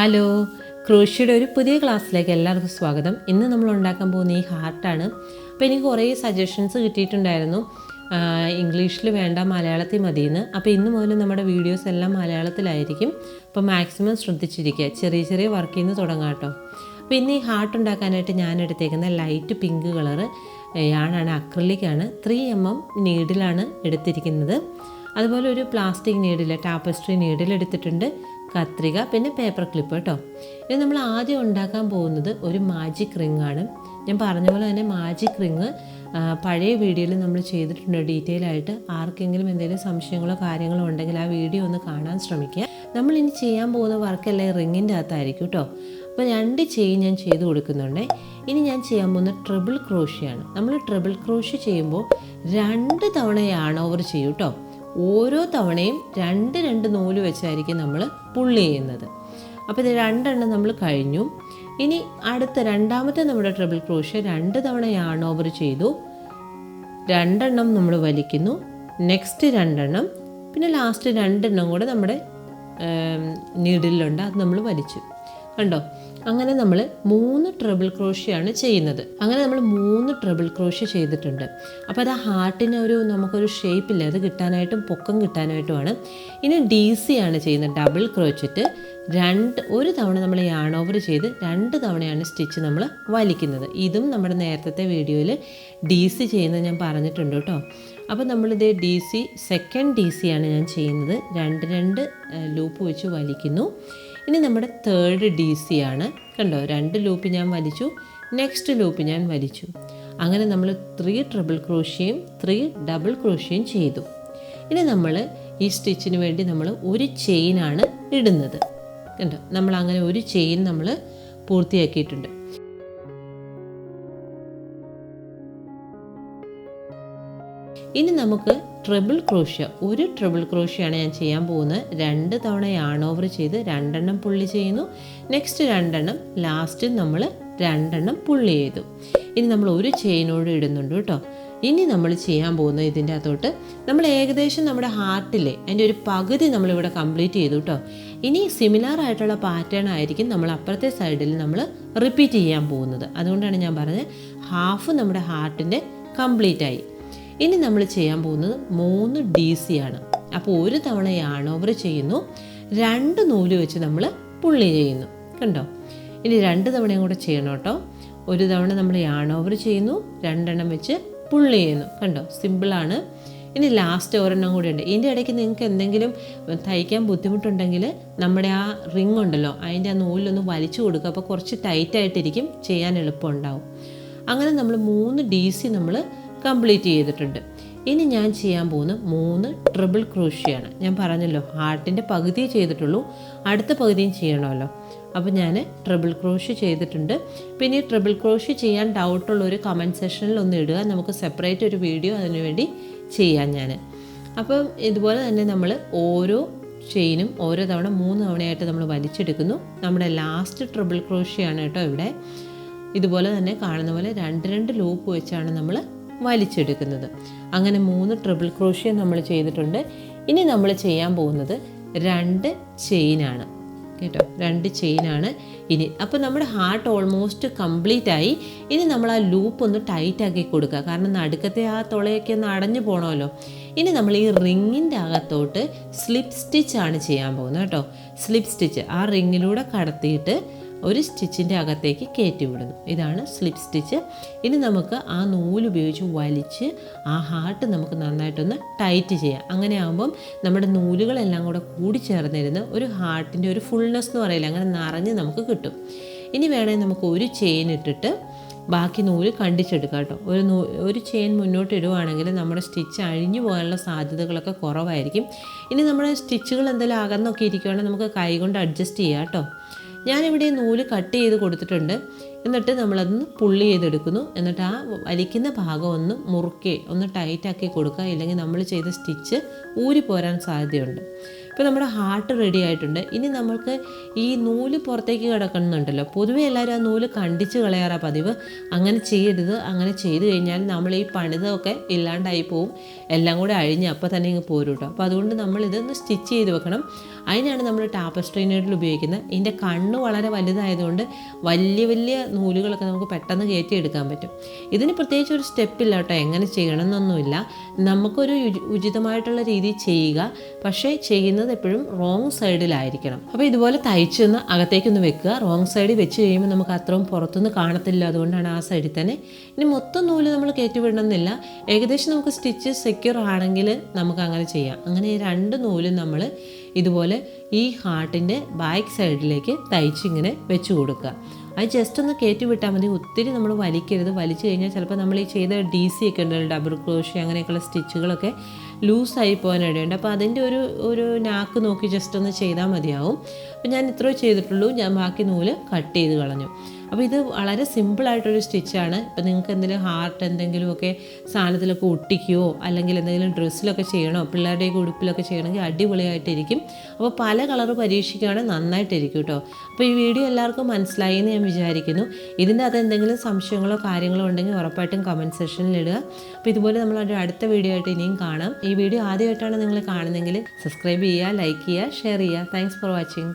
Hello, ക്രോഷ്യയുടെ ഒരു പുതിയ ക്ലാസ്സിലേക്ക് എല്ലാവർക്കും സ്വാഗതം. ഇന്ന് നമ്മൾ ഉണ്ടാക്കാൻ പോകുന്ന ഈ ഹാർട്ടാണ്. അപ്പോൾ എനിക്ക് കുറേ സജഷൻസ് കിട്ടിയിട്ടുണ്ടായിരുന്നു, ഇംഗ്ലീഷിൽ വേണ്ട മലയാളത്തിൽ മതിയെന്ന്. അപ്പോൾ ഇന്ന് മുതൽ നമ്മുടെ വീഡിയോസ് എല്ലാം മലയാളത്തിലായിരിക്കും. അപ്പോൾ മാക്സിമം ശ്രദ്ധിച്ചിരിക്കുക, ചെറിയ ചെറിയ വർക്കിൽ നിന്ന് തുടങ്ങാം കേട്ടോ. അപ്പോൾ ഇന്ന് ഈ ഹാർട്ട് ഉണ്ടാക്കാനായിട്ട് ഞാൻ എടുത്തേക്കുന്ന ലൈറ്റ് പിങ്ക് കളറ് യാണാണ്, അക്രിലിക്കാണ്. 3mm നീഡിലാണ് എടുത്തിരിക്കുന്നത്. അതുപോലെ ഒരു പ്ലാസ്റ്റിക് നീഡിൽ, ടാപ്പസ്ട്രി നീഡിൽ എടുത്തിട്ടുണ്ട്, കത്രിക, പിന്നെ പേപ്പർ ക്ലിപ്പ് കേട്ടോ. ഇത് നമ്മൾ ആദ്യം ഉണ്ടാക്കാൻ പോകുന്നത് ഒരു മാജിക് റിംഗ് ആണ്. ഞാൻ പറഞ്ഞ പോലെ തന്നെ മാജിക് റിംഗ് പഴയ വീഡിയോയിൽ നമ്മൾ ചെയ്തിട്ടുണ്ട് ഡീറ്റെയിൽ ആയിട്ട്. ആർക്കെങ്കിലും എന്തെങ്കിലും സംശയങ്ങളോ കാര്യങ്ങളോ ഉണ്ടെങ്കിൽ ആ വീഡിയോ ഒന്ന് കാണാൻ ശ്രമിക്കുക. നമ്മളിനി ചെയ്യാൻ പോകുന്ന വർക്കെല്ലാം റിങ്ങിൻ്റെ അകത്തായിരിക്കും കേട്ടോ. അപ്പോൾ 2 ചെയിൻ ഞാൻ ചെയ്ത് കൊടുക്കുന്നുണ്ട്. ഇനി ഞാൻ ചെയ്യാൻ പോകുന്ന ട്രിപ്പിൾ ക്രോഷ്യയാണ്. നമ്മൾ ട്രിപ്പിൾ ക്രോഷ്യ ചെയ്യുമ്പോൾ 2 തവണ യാൺ ഓവർ ചെയ്യും കേട്ടോ. ഓരോ തവണയും 2 നൂല് വെച്ചായിരിക്കും നമ്മൾ പുള്ളി ചെയ്യുന്നത്. അപ്പോൾ ഇത് 2 നമ്മൾ കഴിഞ്ഞു. ഇനി അടുത്ത രണ്ടാമത്തെ നമ്മുടെ ട്രിപ്പിൾ ക്രോഷ്യ 2 തവണ യാൺ ഓവർ ചെയ്തു, 2 നമ്മൾ വലിക്കുന്നു, നെക്സ്റ്റ് 2, പിന്നെ ലാസ്റ്റ് 2 കൂടെ നമ്മുടെ നീഡിലുണ്ട്, അത് നമ്മൾ വലിച്ചു. കണ്ടോ, അങ്ങനെ നമ്മൾ 3 ട്രിപ്പിൾ ക്രോഷ്യയാണ് ചെയ്യുന്നത്. അങ്ങനെ നമ്മൾ 3 ട്രിപ്പിൾ ക്രോഷ്യ ചെയ്തിട്ടുണ്ട്. അപ്പോൾ അത് ആ ഹാർട്ടിന് നമുക്കൊരു ഷേപ്പില്ല, അത് കിട്ടാനായിട്ടും പൊക്കം കിട്ടാനായിട്ടുമാണ്. ഇനി DC ആണ് ചെയ്യുന്നത്, ഡബിൾ ക്രോച്ചറ്റ്. 1 തവണ നമ്മൾ യാൺ ഓവർ ചെയ്ത് 2 തവണയാണ് സ്റ്റിച്ച് നമ്മൾ വലിക്കുന്നത്. ഇതും നമ്മുടെ നേരത്തെ വീഡിയോയിൽ DC ചെയ്യുന്നത് ഞാൻ പറഞ്ഞിട്ടുണ്ട് കേട്ടോ. അപ്പോൾ നമ്മളിത് സെക്കൻഡ് DC ആണ് ഞാൻ ചെയ്യുന്നത്. 2 ലൂപ്പ് വെച്ച് വലിക്കുന്നു. ഇനി നമ്മുടെ 3rd DC ആണ്. കണ്ടോ, 2 ലൂപ്പ് ഞാൻ വലിച്ചു, നെക്സ്റ്റ് ലൂപ്പ് ഞാൻ വലിച്ചു. അങ്ങനെ നമ്മൾ 3 ട്രിപ്പിൾ ക്രോഷ്യയും 3 ഡബിൾ ക്രോഷ്യയും ചെയ്തു. ഇനി നമ്മൾ ഈ സ്റ്റിച്ചിന് വേണ്ടി നമ്മൾ ഒരു ചെയിനാണ് ഇടുന്നത്. കണ്ടോ, നമ്മൾ അങ്ങനെ ഒരു ചെയിൻ നമ്മൾ പൂർത്തിയാക്കിയിട്ടുണ്ട്. ഇനി നമുക്ക് ട്രിപ്പിൾ ക്രോഷ്യ, ഒരു ട്രിപ്പിൾ ക്രോഷ്യയാണ് ഞാൻ ചെയ്യാൻ പോകുന്നത്. 2 തവണ യാൺ ഓവർ ചെയ്ത് 2 പുള്ളി ചെയ്യുന്നു, നെക്സ്റ്റ് 2, ലാസ്റ്റ് നമ്മൾ 2 പുള്ളി ചെയ്തു. ഇനി നമ്മൾ ഒരു ചെയിനോട് ഇടുന്നുണ്ട് കേട്ടോ. ഇനി നമ്മൾ ചെയ്യാൻ പോകുന്നത് ഇതിൻ്റെ അകത്തോട്ട് നമ്മൾ ഏകദേശം നമ്മുടെ ഹാർട്ടിലെ അതിൻ്റെ ഒരു പകുതി നമ്മളിവിടെ കംപ്ലീറ്റ് ചെയ്തു കേട്ടോ. ഇനി സിമിലർ ആയിട്ടുള്ള പാറ്റേൺ ആയിരിക്കും നമ്മൾ അപ്പുറത്തെ സൈഡിൽ നമ്മൾ റിപ്പീറ്റ് ചെയ്യാൻ പോകുന്നത്. അതുകൊണ്ടാണ് ഞാൻ പറഞ്ഞത് ഹാഫ് നമ്മുടെ ഹാർട്ടിൻ്റെ കംപ്ലീറ്റ് ആയി. ഇനി നമ്മൾ ചെയ്യാൻ പോകുന്നത് 3 DC ആണ്. അപ്പോൾ 1 തവണ യാൺ ഓവർ ചെയ്യുന്നു, 2 നൂല് വെച്ച് നമ്മൾ പുള്ളി ചെയ്യുന്നു. കണ്ടോ, ഇനി 2 തവണയും കൂടെ ചെയ്യണം കേട്ടോ. 1 തവണ നമ്മൾ യാൺ ഓവർ ചെയ്യുന്നു, 2 വെച്ച് പുള്ളി ചെയ്യുന്നു. കണ്ടോ, സിമ്പിളാണ്. ഇനി ലാസ്റ്റ് 1 കൂടെ ഉണ്ട്. ഇതിൻ്റെ ഇടയ്ക്ക് നിങ്ങൾക്ക് എന്തെങ്കിലും തയ്ക്കാൻ ബുദ്ധിമുട്ടുണ്ടെങ്കിൽ നമ്മുടെ ആ റിങ് ഉണ്ടല്ലോ, അതിൻ്റെ ആ നൂലൊന്ന് വലിച്ചു കൊടുക്കുക. അപ്പോൾ കുറച്ച് ടൈറ്റായിട്ടിരിക്കും, ചെയ്യാൻ എളുപ്പമുണ്ടാവും. അങ്ങനെ നമ്മൾ 3 DC നമ്മൾ കംപ്ലീറ്റ് ചെയ്തിട്ടുണ്ട്. ഇനി ഞാൻ ചെയ്യാൻ പോകുന്ന 3 ട്രിപ്പിൾ ക്രോഷ്യയാണ്. ഞാൻ പറഞ്ഞല്ലോ ഹാർട്ടിൻ്റെ പകുതിയെ ചെയ്തിട്ടുള്ളൂ, അടുത്ത പകുതിയും ചെയ്യണമല്ലോ. അപ്പോൾ ഞാൻ ട്രിപ്പിൾ ക്രോഷ്യ ചെയ്തിട്ടുണ്ട്. പിന്നെ ഈ ട്രിപ്പിൾ ക്രോഷ്യ ചെയ്യാൻ ഡൗട്ടുള്ളൊരു കമൻറ്റ് സെക്ഷനിൽ ഒന്ന് ഇടുക, നമുക്ക് സെപ്പറേറ്റ് ഒരു വീഡിയോ അതിനുവേണ്ടി ചെയ്യാം ഞാൻ. അപ്പം ഇതുപോലെ തന്നെ നമ്മൾ ഓരോ ചെയിനും ഓരോ തവണ 3 തവണയായിട്ട് നമ്മൾ വലിച്ചെടുക്കുന്നു. നമ്മുടെ ലാസ്റ്റ് ട്രിപ്പിൾ ക്രോഷ്യയാണ് കേട്ടോ ഇവിടെ. ഇതുപോലെ തന്നെ കാണുന്ന പോലെ 2 ലൂപ്പ് വെച്ചാണ് നമ്മൾ വലിച്ചെടുക്കുന്നത്. അങ്ങനെ 3 ട്രിപ്പിൾ ക്രോഷ്യ നമ്മൾ ചെയ്തിട്ടുണ്ട്. ഇനി നമ്മൾ ചെയ്യാൻ പോകുന്നത് 2 ചെയിനാണ് കേട്ടോ, 2 ചെയിനാണ് ഇനി. അപ്പോൾ നമ്മുടെ ഹാർട്ട് ഓൾമോസ്റ്റ് കംപ്ലീറ്റ് ആയി. ഇനി നമ്മൾ ആ ലൂപ്പ് ഒന്ന് ടൈറ്റ് ആക്കി കൊടുക്കുക, കാരണം നടുക്കത്തെ ആ തുളയൊക്കെ ഒന്ന് അടഞ്ഞു പോകണമല്ലോ. ഇനി നമ്മൾ ഈ റിങ്ങിൻ്റെ അകത്തോട്ട് സ്ലിപ്പ് സ്റ്റിച്ചാണ് ചെയ്യാൻ പോകുന്നത് കേട്ടോ. സ്ലിപ്പ് സ്റ്റിച്ച് ആ റിങ്ങിലൂടെ കടത്തിയിട്ട് ഒരു സ്റ്റിച്ചിൻ്റെ അകത്തേക്ക് കയറ്റി വിടുന്നു. ഇതാണ് സ്ലിപ്പ് സ്റ്റിച്ച്. ഇനി നമുക്ക് ആ നൂല് ഉപയോഗിച്ച് വലിച്ച് ആ ഹാർട്ട് നമുക്ക് നന്നായിട്ടൊന്ന് ടൈറ്റ് ചെയ്യാം. അങ്ങനെ ആകുമ്പം നമ്മുടെ നൂലുകളെല്ലാം കൂടെ കൂടി ചേർന്നിരുന്ന് ഒരു ഹാർട്ടിൻ്റെ ഒരു ഫുൾനെസ് എന്ന് പറയില്ല, അങ്ങനെ നിറഞ്ഞ് നമുക്ക് കിട്ടും. ഇനി വേണമെങ്കിൽ നമുക്ക് ഒരു ചെയിൻ ഇട്ടിട്ട് ബാക്കി നൂല് കണ്ടിച്ചെടുക്കാം കേട്ടോ. ഒരു ചെയിൻ മുന്നോട്ട് ഇടുവാണെങ്കിൽ നമ്മുടെ സ്റ്റിച്ച് അഴിഞ്ഞു പോകാനുള്ള സാധ്യതകളൊക്കെ കുറവായിരിക്കും. ഇനി നമ്മുടെ സ്റ്റിച്ചുകൾ എന്തെങ്കിലും അകന്നൊക്കെ ഇരിക്കുകയാണെങ്കിൽ നമുക്ക് കൈ കൊണ്ട് അഡ്ജസ്റ്റ് ചെയ്യാം കേട്ടോ. ഞാനിവിടെ നൂല് കട്ട് ചെയ്ത് കൊടുത്തിട്ടുണ്ട്. എന്നിട്ട് നമ്മളതൊന്ന് പുള്ളി ചെയ്തെടുക്കുന്നു. എന്നിട്ട് ആ വലിക്കുന്ന ഭാഗം ഒന്ന് മുറുക്കെ ഒന്ന് ടൈറ്റാക്കി കൊടുക്കുക, ഇല്ലെങ്കിൽ നമ്മൾ ചെയ്ത സ്റ്റിച്ച് ഊരി പോരാൻ സാധ്യതയുണ്ട്. ഇപ്പോൾ നമ്മുടെ ഹാർട്ട് റെഡി ആയിട്ടുണ്ട്. ഇനി നമുക്ക് ഈ നൂല് പുറത്തേക്ക് കിടക്കുന്നുണ്ടല്ലോ, പൊതുവേ എല്ലാവരും ആ നൂല് കണ്ടിച്ച് കളയാറാ പതിവ്. അങ്ങനെ ചെയ്യരുത്. അങ്ങനെ ചെയ്ത് കഴിഞ്ഞാൽ നമ്മൾ ഈ പണിതൊക്കെ ഇല്ലാണ്ടായി പോവും, എല്ലാം കൂടെ അഴിഞ്ഞ് അപ്പോൾ തന്നെ ഇങ്ങ് പോരും കേട്ടോ. അപ്പോൾ അതുകൊണ്ട് നമ്മളിതൊന്ന് സ്റ്റിച്ച് ചെയ്ത് വെക്കണം. അതിനാണ് നമ്മൾ ടാപ്പസ്ട്രി നീഡിൽ ഉപയോഗിക്കുന്നത്. ഇതിൻ്റെ കണ്ണ് വളരെ വലുതായതുകൊണ്ട് വലിയ വലിയ നൂലുകളൊക്കെ നമുക്ക് പെട്ടെന്ന് കയറ്റിയെടുക്കാൻ പറ്റും. ഇതിന് പ്രത്യേകിച്ച് ഒരു സ്റ്റെപ്പില്ല കേട്ടോ, എങ്ങനെ ചെയ്യണം എന്നൊന്നുമില്ല. നമുക്കൊരു ഉചിതമായിട്ടുള്ള രീതിയിൽ ചെയ്യുക, പക്ഷേ ചെയ്യുന്നത് എപ്പോഴും റോങ് സൈഡിലായിരിക്കണം. അപ്പോൾ ഇതുപോലെ തയ്ച്ചൊന്ന് അകത്തേക്കൊന്ന് വെക്കുക. റോങ് സൈഡിൽ വെച്ച് കഴിയുമ്പോൾ നമുക്ക് അത്രയും പുറത്തുനിന്ന് കാണത്തില്ല, അതുകൊണ്ടാണ് ആ സൈഡിൽ തന്നെ. ഇനി മൊത്തം നൂല് നമ്മൾ കയറ്റിവിടണമെന്നില്ല, ഏകദേശം നമുക്ക് സ്റ്റിച്ച് സെക്യൂർ ആണെങ്കിൽ നമുക്ക് അങ്ങനെ ചെയ്യാം. അങ്ങനെ ഈ 2 നൂലും നമ്മൾ ഇതുപോലെ ഈ ഹാർട്ടിൻ്റെ ബാക്ക് സൈഡിലേക്ക് തയ്ച്ചിങ്ങനെ വെച്ച് കൊടുക്കുക. അത് ജസ്റ്റ് ഒന്ന് കയറ്റി വിട്ടാൽ മതി, ഒത്തിരി നമ്മൾ വലിക്കരുത്. വലിച്ചു കഴിഞ്ഞാൽ ചിലപ്പോൾ നമ്മൾ ഈ ചെയ്ത DC ഒക്കെ ഉണ്ടല്ലോ, ഡബിൾ ക്രോഷ്യ അങ്ങനെയൊക്കെയുള്ള സ്റ്റിച്ചുകളൊക്കെ ലൂസായി പോകാനിടയുണ്ട്. അപ്പോൾ അതിൻ്റെ ഒരു നാക്ക് നോക്കി ജസ്റ്റ് ഒന്ന് ചെയ്താൽ മതിയാവും. അപ്പോൾ ഞാൻ ഇത്രയും ചെയ്തിട്ടുള്ളൂ, ഞാൻ ബാക്കി നൂല് കട്ട് ചെയ്ത് കളഞ്ഞു. അപ്പോൾ ഇത് വളരെ സിമ്പിളായിട്ടൊരു സ്റ്റിച്ചാണ്. ഇപ്പോൾ നിങ്ങൾക്ക് എന്തെങ്കിലും ഹാർട്ട് എന്തെങ്കിലുമൊക്കെ സാധനത്തിലൊക്കെ ഒട്ടിക്കുകയോ അല്ലെങ്കിൽ എന്തെങ്കിലും ഡ്രസ്സിലൊക്കെ ചെയ്യണോ, പിള്ളേരുടെയൊക്കെ ഉടുപ്പിലൊക്കെ ചെയ്യണമെങ്കിൽ അടിപൊളിയായിട്ടിരിക്കും. അപ്പോൾ പല കളറ് പരീക്ഷിക്കുകയാണെങ്കിൽ നന്നായിട്ടിരിക്കും കേട്ടോ. അപ്പോൾ ഈ വീഡിയോ എല്ലാവർക്കും മനസ്സിലായി എന്ന് ഞാൻ വിചാരിക്കുന്നു. ഇതിൻ്റെ അത് എന്തെങ്കിലും സംശയങ്ങളോ കാര്യങ്ങളോ ഉണ്ടെങ്കിൽ ഉറപ്പായിട്ടും കമൻറ്റ് സെക്ഷനിൽ ഇടുക. അപ്പോൾ ഇതുപോലെ നമ്മളൊരു അടുത്ത വീഡിയോ ആയിട്ട് ഇനിയും കാണാം. ഈ വീഡിയോ ആദ്യമായിട്ടാണ് നിങ്ങൾ കാണുന്നതെങ്കിൽ സബ്സ്ക്രൈബ് ചെയ്യുക, ലൈക്ക് ചെയ്യുക, ഷെയർ ചെയ്യുക. Thanks for watching.